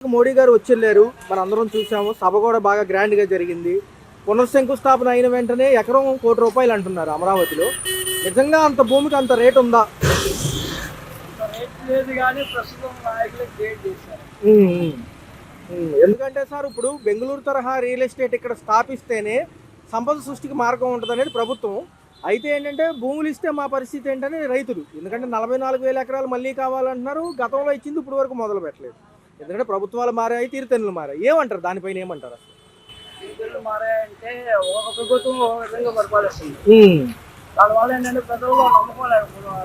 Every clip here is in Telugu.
మోడీ గారు వచ్చెళ్ళారు, మనందరం చూసాము. సభ కూడా బాగా గ్రాండ్గా జరిగింది. పునర్శంకుస్థాపన అయిన వెంటనే ఎకరం ₹1,00,00,000 అంటున్నారు అమరావతిలో. నిజంగా అంత భూమికి అంత రేటు ఉందా? ఎందుకంటే సార్ ఇప్పుడు బెంగళూరు తరహా రియల్ ఎస్టేట్ ఇక్కడ స్థాపిస్తేనే సంపద సృష్టికి మార్గం ఉంటుంది అనేది ప్రభుత్వం. అయితే ఏంటంటే భూములు ఇస్తే మా పరిస్థితి ఏంటని రైతులు. ఎందుకంటే 44,000 ఎకరాలు మళ్ళీ కావాలంటున్నారు. గతంలో ఇచ్చింది ఇప్పుడు వరకు మొదలు పెట్టలేదు. ఎందుకంటే ప్రభుత్వాలు మారాయి, తీరుతెన్నులు మారాయి. ఏమంటారు దానిపైన? ఏమంటారు అసలు? తీరుతెన్నులు మారాయంటే ఒక ప్రభుత్వం ఒక విధంగా పరిపాలిస్తుంది. దానివల్ల ఏంటంటే ప్రజల్లో నమ్మకం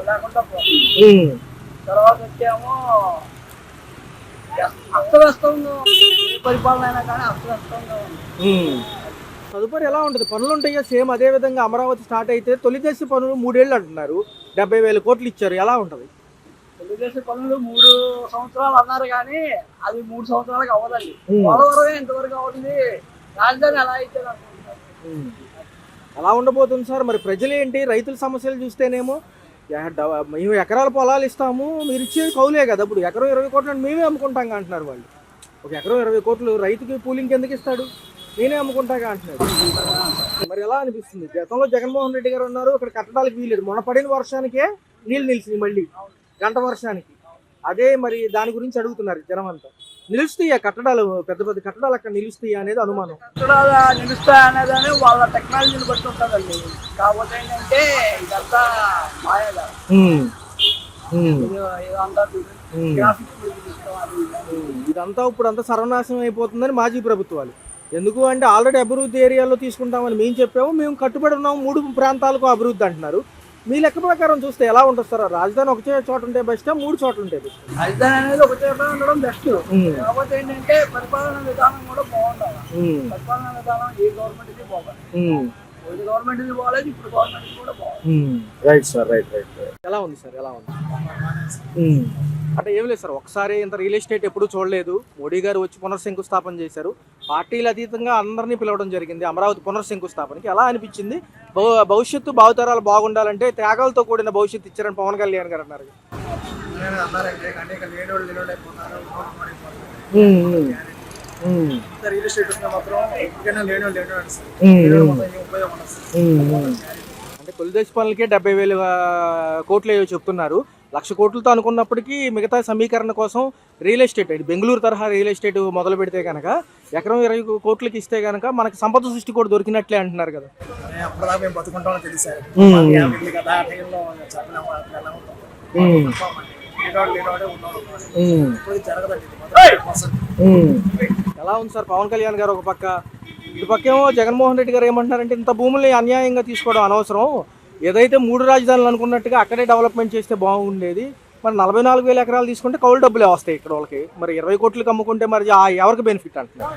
లేకుండా పోతుంది. తర్వాత వచ్చేమో అస్తవ్యస్తంగా పరిపాలన అయినా కానీ అస్తవ్యస్తంగా ఉంది. తదుపరి ఎలా ఉంటుంది? పనులు ఉంటాయా సేమ్ అదే విధంగా? అమరావతి స్టార్ట్ అయితే తొలిదశ పనులు 3 ఏళ్ళు అంటున్నారు, 70,000 కోట్లు ఇచ్చారు. ఎలా ఉంటుంది? తెలుగుదేశం పనులు 3 సంవత్సరాలు అన్నారు కానీ అది 3 సంవత్సరాలకు అవ్వదండి. పోలవరమే ఇంతవరకు అవుతుంది. రాజధాని ఎలా అయితే అలా ఉండబోతుంది సార్. మరి ప్రజలు ఏంటి? రైతుల సమస్యలు చూస్తేనేమో మేము ఎకరాల పొలాలు ఇస్తాము, మీరు ఇచ్చేది కౌలే కదా. ఇప్పుడు ఎకరం 20 కోట్లు మేమే అమ్ముకుంటాం అంటున్నారు వాళ్ళు. ఒక ఎకరం 20 కోట్లు రైతుకి పూలింగ్ ఎందుకు ఇస్తాడు? నేనే అమ్ముకుంటాగా అంటున్నాడు. మరి ఎలా అనిపిస్తుంది? గతంలో జగన్మోహన్ రెడ్డి గారు ఉన్నారు, ఇక్కడ కట్టడాలకు వీలేదు. మొన్న పడిన వర్షానికే నీళ్ళు నిలిచింది, మళ్ళీ గంట వర్షానికి. అదే మరి దాని గురించి అడుగుతున్నారు జనం అంతా. నిలుస్తాయా కట్టడాలు? పెద్ద పెద్ద కట్టడాలు అక్కడ నిలుస్తాయా అనేది అనుమానం. కట్టడాలు నిలుస్తాయి అనేది వాళ్ళ టెక్నాలజీని బట్టి ఉంటుందండి. కాకపోతే ఏంటంటే ఇదంతా మాయగా ఇదంతా ఇప్పుడు అంతా సర్వనాశనం అయిపోతుందని మాజీ ప్రభుత్వాలు. ఎందుకు అంటే ఆల్రెడీ అభివృద్ధి ఏరియాలో తీసుకుంటామని మేము చెప్పాము. మేము కట్టుబడి ఉన్నాము 3 ప్రాంతాలకు అభివృద్ధి అంటున్నారు. మీ లెక్క ప్రకారం చూస్తే ఎలా ఉంటుంది సార్? రాజధాని ఒకటే చోట ఉంటే బెస్ట్, 3 చోట్ల ఉంటే బెస్ట్? రాజధాని అనేది ఒక చోట ఉండడం బెస్ట్. కాకపోతే ఏంటంటే పరిపాలన విధానం కూడా బాగుండాలి. పరిపాలన విధానం ఏ గవర్నమెంట్ కి బాగుంది, గవర్నమెంట్ కి బాగాలేదు, ఇప్పుడు గవర్నమెంట్ కూడా బాగుంది. Right sir, right. ఎలా ఉంది సార్? ఎలా ఉంది అంటే ఏం లేదు సార్, ఒకసారి ఇంత రియల్ ఎస్టేట్ ఎప్పుడు చూడలేదు. మోడీ గారు వచ్చి పునర్శంకుస్థాపన చేశారు. పార్టీలు అతీతంగా అందరినీ పిలవడం జరిగింది అమరావతి పునర్శంకుస్థాపనకి. ఎలా అనిపించింది? భవిష్యత్తు భావితరాలు బాగుండాలంటే త్యాగాలతో కూడిన భవిష్యత్తు ఇచ్చారని పవన్ కళ్యాణ్ గారు అన్నారు. అంటే తొలిదశ పనులకే 70,000 కోట్లు ఏవో చెప్తున్నారు. 1,00,000 కోట్లతో అనుకున్నప్పటికీ మిగతా సమీకరణ కోసం రియల్ ఎస్టేట్, బెంగళూరు తరహా రియల్ ఎస్టేట్ మొదలు పెడితే కనుక ఎకరం 20 కోట్లకి ఇస్తే కనుక మనకి సంపద సృష్టి కూడా దొరికినట్లే అంటున్నారు కదా. ఎలా ఉంది సార్? పవన్ కళ్యాణ్ గారు ఒక పక్క, ఇటు పక్కేమో జగన్మోహన్ రెడ్డి గారు ఏమంటున్నారంటే ఇంత భూముల్ని అన్యాయంగా తీసుకోవడం అనవసరం, ఏదైతే 3 రాజధానులు అనుకున్నట్టుగా అక్కడే డెవలప్మెంట్ చేస్తే బాగుండేది. మరి 44,000 ఎకరాలు తీసుకుంటే కౌలు డబ్బులే వస్తాయి ఇక్కడ వాళ్ళకి. మరి 20 కోట్లకి అమ్ముకుంటే మరి ఎవరికి బెనిఫిట్ అంటున్నారు?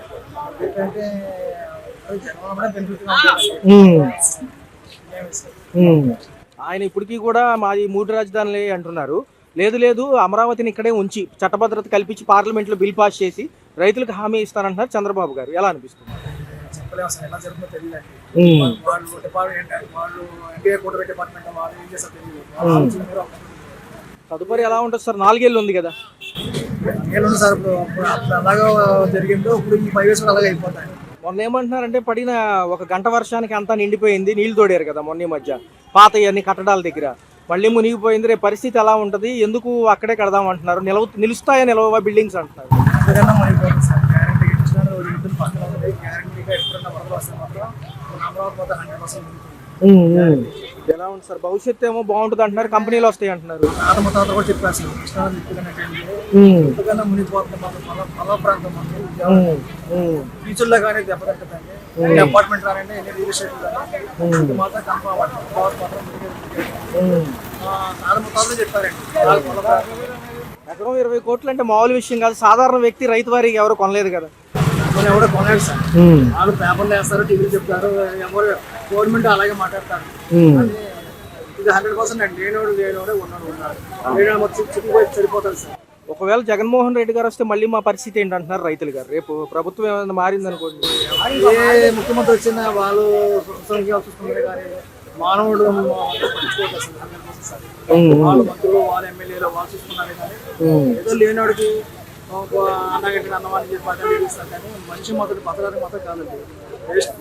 ఆయన ఇప్పటికీ కూడా మాది 3 రాజధానులే అంటున్నారు. లేదు అమరావతిని ఇక్కడే ఉంచి చట్టభద్రత కల్పించి పార్లమెంట్లో బిల్ పాస్ చేసి రైతులకు హామీ ఇస్తారంటున్నారు చంద్రబాబు గారు. ఎలా అనిపిస్తుంది? తదుపరి ఎలా ఉంటుంది సార్? 4 ఏళ్ళు ఉంది కదా. మొన్న ఏమంటున్నారంటే పడిన ఒక గంట వర్షానికి అంతా నిండిపోయింది, నీళ్లు తోడారు కదా మొన్న ఈ మధ్య పాత అన్ని కట్టడాల దగ్గర. మళ్ళీ మునిగిపోయింది. రేపు పరిస్థితి ఎలా ఉంటుంది? ఎందుకు అక్కడే కడదాం అంటున్నారు? నిలుస్తాయా నిలవవా బిల్డింగ్స్ అంటున్నారు? ఎలా ఉంది సార్? భవిష్యత్తు ఏమో బాగుంటుంది అంటున్నారు, కంపెనీలు వస్తాయి అంటున్నారు. ఎకరం 20 కోట్లు అంటే మామూలు విషయం కాదు. సాధారణ వ్యక్తి రైతు వారికి ఎవరు కొనలేదు కదా. ఎవరో కొనలేదు సార్. వాళ్ళు పేపర్లు వేస్తారు, టీవీలు చెప్తారు, ఎవరు గవర్నమెంట్ అలాగే మాట్లాడతారు. ఇది 100% అండి. లేనోడే ఉన్నాడు మొత్తం చిక్కుపోయి సరిపోతారు సార్. ఒకవేళ జగన్మోహన్ రెడ్డి గారు వస్తే మళ్ళీ మా పరిస్థితి ఏంటంటున్నారు రైతులు గారు? రేపు ప్రభుత్వం ఏమైనా మారింది అనుకోండి, ఏ ముఖ్యమంత్రి వచ్చినా వాళ్ళు చూసుకుంటారు కానీ మానవుడు వాళ్ళ మంత్రులు, వాళ్ళ ఎమ్మెల్యేలు వాళ్ళు చూసుకున్నారు కానీ ఏదో లేనోడికి అన్నగంటే అన్నవాడిని చెప్పి అక్కడ చేస్తారు కానీ మనిషి మాత్రం బతకడానికి మాత్రం కాదండి. వేస్ట్.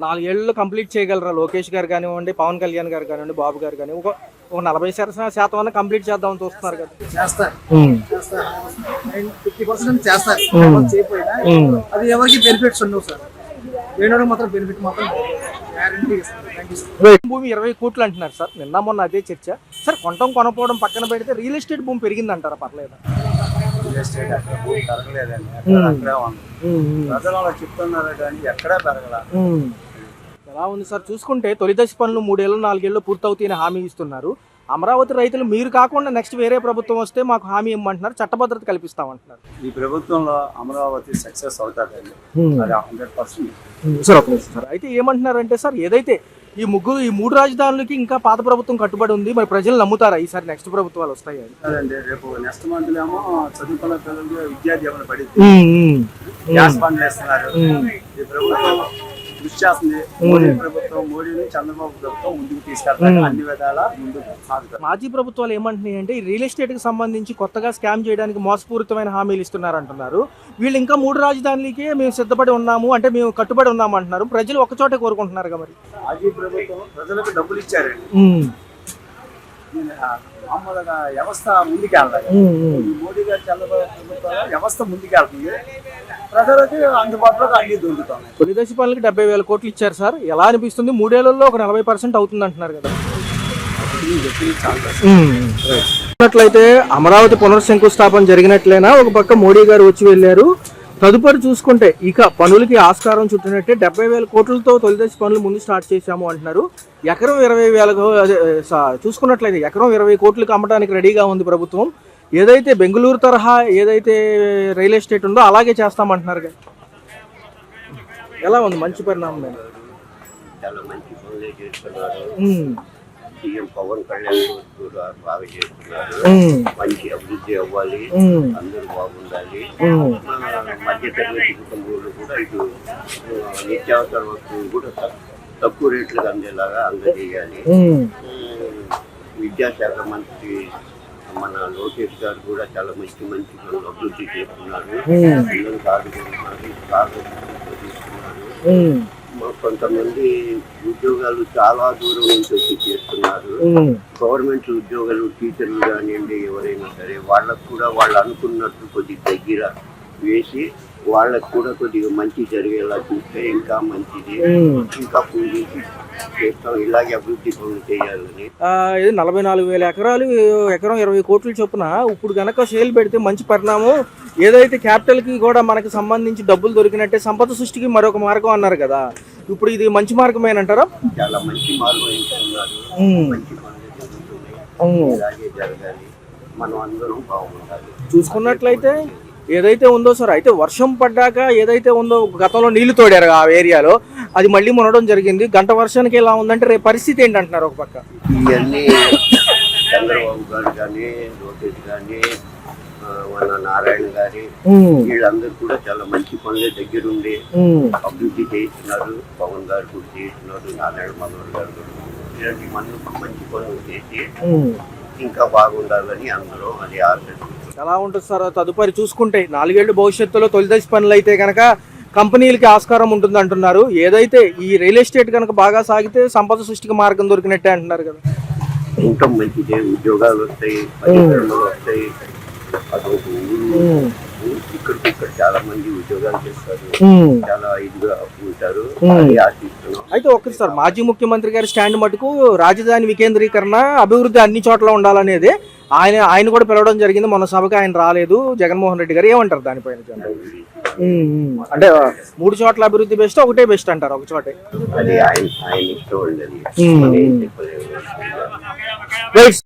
4 ఏళ్ళు కంప్లీట్ చేయగలరా లోకేష్ గారు కానివ్వండి, పవన్ కళ్యాణ్ గారు కానివ్వండి, బాబు గారు కానీ ఒక 40% అన్న కంప్లీట్ చేద్దామని చూస్తున్నారు కదా. చేస్తారు 50% చేస్తారు. చేయకపోయినా అది ఎవరికి బెనిఫిట్స్ ఉండవు సార్. వేయడానికి మాత్రం బెనిఫిట్ మాత్రం గ్యారంటీ ఇస్తారు. Thank you sir. భూమి 20 కోట్లు అంటున్నారు సార్, నిన్న మొన్న అదే చర్చ. సార్ కొనపోవడం పక్కన పెడితే రియల్ ఎస్టేట్ భూమి పెరిగింది అంటారా? పర్లేదు. రియల్ ఎస్టేట్ అక్కడ భూమి పెరగలేదండి, అక్కడే ఉంది. ప్రజలు అలా చెప్తున్నారు కానీ ఎక్కడా పెరగల. ఎలా ఉంది సార్? చూసుకుంటే తొలి దశ పనులు 3 ఏళ్ళు 4 ఏళ్ళు పూర్తవుతాయని హామీ ఇస్తున్నారు. అమరావతి రైతులు మీరు కాకుండా నెక్స్ట్ వేరే ప్రభుత్వం వస్తే మాకు హామీ ఇవ్వమంటున్నారు, చట్టభద్రత కల్పిస్తామంటున్నారు. ఈ ప్రభుత్వంలో అమరావతి సక్సెస్ అవుతారండి, అది 100%. సార్ ఒక నిమిషం సార్. అయితే ఏమంటున్నారంటే సార్, ఏదైతే ఈ 3 రాజధానులకి ఇంకా పాత ప్రభుత్వం కట్టుబడి ఉంది, మరి ప్రజలు నమ్ముతారా ఈసారి నెక్స్ట్ ప్రభుత్వాలు వస్తాయని? అదండి, రేపు నెక్స్ట్ మంత్ ఏమో చదువుకున్న పిల్లలకి విద్యా దీవెన పడింది, గ్యాస్ బండ్లు వేస్తున్నారు. ఈ ప్రభుత్వం కృషి చేస్తుంది. మోడీ ప్రభుత్వం, మోడీని చంద్రబాబు ప్రభుత్వం ముందుకు తీసుకెళ్తారు, అన్ని విధాల ముందుకు సాగుతారు. మాజీ ప్రభుత్వాలు ఏమంటున్నాయి అంటే ఈ రియల్ ఎస్టేట్ కి సంబంధించి కొత్తగా స్కామ్ చేయడానికి మోసపూరితమైన హామీలు ఇస్తున్నారు అంటున్నారు. వీళ్ళు ఇంకా 3 రాజధానులకి మేము సిద్ధపడి ఉన్నాము అంటే మేము కట్టుబడి ఉన్నాము అంటున్నారు. ప్రజలు ఒక్కచోటే కోరుకుంటున్నారు మరి. మాజీ ప్రభుత్వం ప్రజలకు డబ్బులు ఇచ్చారండి, మామూలుగా వ్యవస్థ ముందుకెళ్ళాలి. మోడీ గారు చంద్రబాబు ప్రభుత్వం వ్యవస్థ ముందుకెళ్తుంది, ప్రజలకి అందుబాటులో అన్ని దొరుకుతాయి. తొలి దశ పనులకి 70,000 కోట్లు ఇచ్చారు సార్. ఎలా అనిపిస్తుంది? 3 ఏళ్లలో ఒక 40% అవుతుంది అంటున్నారు కదా. అట్లయితే అమరావతి పునర్శంకుస్థాపన జరిగినట్లయినా ఒక పక్క మోడీ గారు వచ్చి వెళ్ళారు. తదుపరి చూసుకుంటే ఇక పనులకి ఆస్కారం చుట్టినట్టే 70,000 కోట్లతో తొలి దశ పనులు ముందు స్టార్ట్ చేశాము అంటున్నారు. ఎకరం 20,000 చూసుకున్నట్లయితే ఎకరం 20 కోట్లకు అమ్మడానికి రెడీగా ఉంది ప్రభుత్వం. ఏదైతే బెంగళూరు తరహా ఏదైతే రియల్ ఎస్టేట్ ఉందో అలాగే చేస్తామంటున్నారు కదా. ఎలా ఉంది? మంచి పరిణామం. చాలా మంచి పనులే చేస్తున్నారు. సీఎం పవన్ కళ్యాణ్ కూడా బాగా చేస్తున్నారు. మంచి అభివృద్ధి అవ్వాలి, అందరూ బాగుండాలి. మధ్యతరగతి కుటుంబాలు కూడా ఇటు నిత్యావసర వస్తువులు కూడా తక్కువ రేట్లకు అందేలాగా అందజేయాలి. విద్యాశాఖ మంత్రి మన లోకేష్ గారు కూడా చాలా మంచి మంచి పనులు అభివృద్ధి చేస్తున్నారు. పిల్లలు ఆడుకుంటున్నారు, తీసుకున్నారు. కొంతమంది ఉద్యోగాలు చాలా దూరం నుంచి వచ్చి చేస్తున్నారు. గవర్నమెంట్ ఉద్యోగాలు, టీచర్లు కానివ్వండి, ఎవరైనా సరే వాళ్ళకు కూడా వాళ్ళు అనుకున్నట్టు కొద్దిగా దగ్గర వేసి వాళ్ళకు కూడా కొద్దిగా మంచి జరిగేలా చూస్తే ఇంకా మంచిది. ఇంకా పూజించి చేస్తాం, ఇలాగే అభివృద్ధి పనులు చేయాలని. 44,000 ఎకరాలు, ఎకరం 20 కోట్ల చొప్పున ఇప్పుడు గనక సేల్ పెడితే మంచి పరిణామం. ఏదైతే క్యాపిటల్ కి కూడా మనకి సంబంధించి డబ్బులు దొరికినట్టే సంపద సృష్టికి మరొక మార్గం అన్నారు కదా. ఇప్పుడు ఇది మంచి మార్గమేనంటారా? చాలా మంచి మార్గం ఎంచుకున్నారు, మంచి పనులు జరుగుతున్నాయి, ఇలాగే జరగాలి, మనం అందరం బాగుండాలి. చూసుకున్నట్లయితే ఏదైతే ఉందో సార్, అయితే వర్షం పడ్డాక ఏదైతే ఉందో గతంలో నీళ్లు తోడారు ఆ ఏరియాలో, అది మళ్ళీ మునడం జరిగింది. గంట వర్షానికి ఎలా ఉందంటే రేపు పరిస్థితి ఏంటంటున్నారు ఒక పక్క. ఇవన్నీ చంద్రబాబు గారు కానీ, లోకేష్ కానీ, మన నారాయణ గారి, వీళ్ళందరూ కూడా చాలా మంచి పనులే దగ్గరుండి అభివృద్ధి చేస్తున్నారు. పవన్ గారు కూడా చేస్తున్నారు, నారాయణ మనోహర్ గారు కూడా ఇలాంటి మంచి పనులు చేసి ఇంకా బాగుండాలని అందరూ అది ఆశిస్తున్నారు. ఎలా ఉంటుంది సార్ తదుపరి చూసుకుంటే 4 ఏళ్ల భవిష్యత్తులో తొలి దశ పనులు అయితే కనుక కంపెనీలకి ఆస్కారం ఉంటుంది అంటున్నారు. ఏదైతే ఈ రియల్ ఎస్టేట్ కనుక బాగా సాగితే సంపద సృష్టికి మార్గం దొరికినట్టే అంటున్నారు కదా. ఇంకా మంచిదే, ఉద్యోగాలు వస్తాయి, పరిశ్రమలు వస్తాయి. అదొక ఊరు, ఇక్కడ చాలా మంది ఉద్యోగాలు చేస్తారు, చాలా ఇదిగా ఉంటారు, అది ఆశిస్తున్నాం. అయితే ఒక్కసారి మాజీ ముఖ్యమంత్రి గారి స్టాండ్ మటుకు రాజధాని వికేంద్రీకరణ, అభివృద్ధి అన్ని చోట్ల ఉండాలనేది ఆయన కూడా పిలవడం జరిగింది. మొన్న సభకి ఆయన రాలేదు. జగన్మోహన్ రెడ్డి గారు ఏమంటారు దానిపైన? అంటే 3 చోట్ల అభివృద్ధి బెస్ట్, ఒకటే బెస్ట్ అంటారు ఒక చోటే? అది ఆయన ఇష్టం ఉండదు.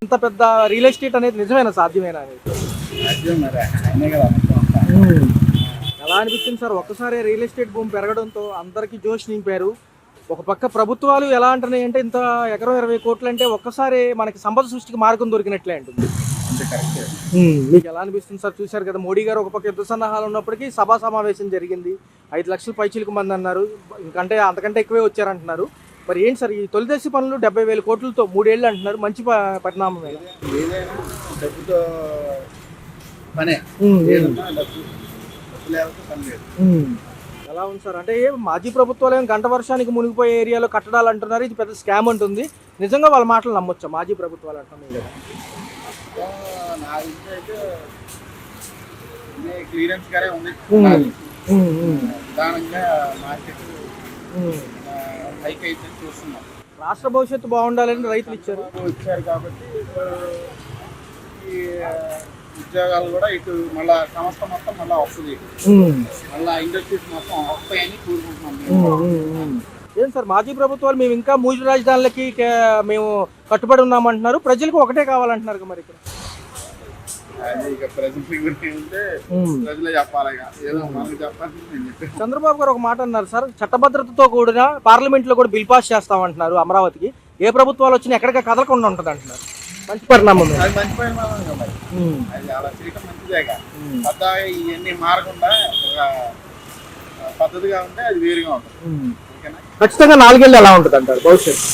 ఇంత పెద్ద రియల్ ఎస్టేట్ అనేది నిజమేనా, సాధ్యమేనా అనేది ఎలా అనిపిస్తుంది సార్? ఒక్కసారి రియల్ ఎస్టేట్ భూమి పెరగడంతో అందరికీ జోష్ నింపారు. ఒక పక్క ప్రభుత్వాలు ఎలా అంటున్నాయి అంటే ఇంత ఎకరం 20 కోట్లు అంటే ఒక్కసారి మనకి సంపద సృష్టికి మార్గం దొరికినట్లే అంటుంది. మీకు ఎలా అనిపిస్తుంది సార్? చూశారు కదా, మోడీ గారు ఒక పక్క యుద్ధ సన్నాహాలు ఉన్నప్పటికీ సభా సమావేశం జరిగింది. 5 లక్షల పైచిలకు మంది అన్నారు, ఇంకంటే అంతకంటే ఎక్కువే వచ్చారంటున్నారు. మరి ఏంటి సార్ ఈ తొలి దశ పనులు 70,000 కోట్లతో 3 ఏళ్ళు అంటున్నారు, మంచి పరిణామమే. ఏదైనా డబ్బుతో పనే ఉమ్, ఏదన్నా డబ్బు లేకపోతే పని లేదు. ఎలా ఉంది సార్? అంటే మాజీ ప్రభుత్వాలు ఏం గంట వర్షానికి మునిగిపోయే ఏరియాలో కట్టడాలు అంటున్నారు, ఇది పెద్ద స్కామ్ అంటుంది. నిజంగా వాళ్ళ మాటలు నమ్మొచ్చా? మాజీ ప్రభుత్వాలు అంటున్నాయి కదా. నా ఇంట్లో అయితే క్లియరెన్స్ గానే ఉంది. ప్రధానంగా మార్కెట్ హైక్ అయితే చూస్తున్నాం. రాష్ట్ర భవిష్యత్తు బాగుండాలని రైతులు ఇచ్చారు కాబట్టి ఈ ఉద్యోగాలు కూడా ఇటు మళ్ళా సంస్థ మొత్తం మళ్ళీ వస్తుంది, మళ్ళీ ఇండస్ట్రీస్ మొత్తం వస్తాయని కోరుకుంటున్నాం. ఏం సార్ మాజీ ప్రభుత్వాలు మేము ఇంకా మూడు రాజధానులకి మేము కట్టుబడి ఉన్నామంటున్నారు, ప్రజలకు ఒకటే కావాలంటున్నారు మరి ఇక్కడ. అది ఇక ప్రజల గురించి ఉంటే ప్రజలే చెప్పాలి, ఏదో మనకు చెప్పాలి. చంద్రబాబు గారు ఒక మాట అన్నారు సార్, చట్టభద్రతతో కూడిన పార్లమెంట్ లో కూడా బిల్ పాస్ చేస్తామంటున్నారు అమరావతికి, ఏ ప్రభుత్వాలు వచ్చినా ఎక్కడికి కదలకుండా ఉంటుంది అంటున్నారు. మంచి పరిణామం. అది మంచి పరిణామం కదా, అది అలా చేయటం మంచిదేగా. కొత్తగా ఇవన్నీ మారకుండా ఒక పద్ధతిగా ఉంటే అది వేరుగా ఉంటుంది. ఖచ్చితంగా 4 ఏళ్ళు ఎలా ఉంటుంది అంటారు భవిష్యత్తు?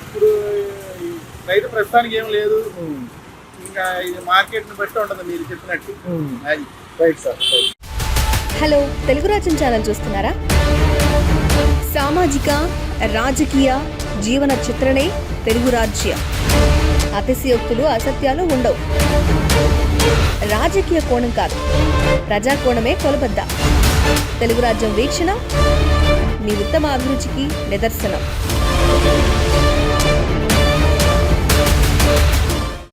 ఇప్పుడు రైతు ప్రస్తుతానికి ఏం లేదు, ఇంకా ఇది మార్కెట్ ని బట్టి ఉంటుంది మీరు చెప్పినట్టు. అది రైట్ సార్. హలో, తెలుగు రాజ్యం ఛానల్ చూస్తున్నారా? సామాజిక రాజకీయ జీవన చిత్రణే తెలుగు రాజ్యం. అతిశయోక్తులు అసత్యాలు ఉండవు. రాజకీయ కోణం కాదు, ప్రజా కోణమే కొలబద్ద. తెలుగు రాజ్యం వీక్షణ మీ ఉత్తమ అభిరుచికి నిదర్శనం.